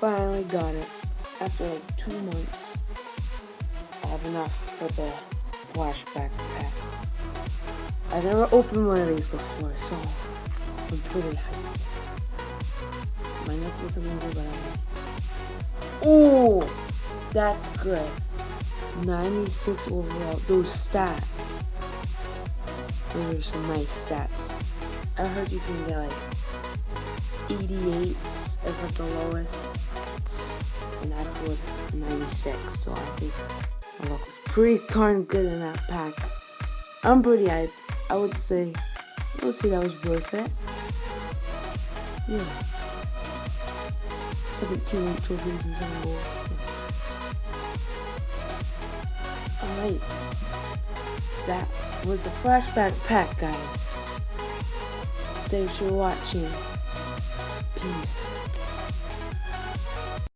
finally got it after like 2 months. I have enough for the flashback pack. I've never opened one of these before, so I'm pretty hyped. My neck is a little bit, but I'm oh, that's good. 96 overall. Those stats. Those are some nice stats. I heard you can get like 88s as like the lowest, and I put 96, so I think my luck was pretty darn good in that pack. I'm pretty hyped. I would say that was worth it. Yeah. 17 trophies and 7 goals. Alright. That was the flashback pack, guys. Thanks for watching. Peace.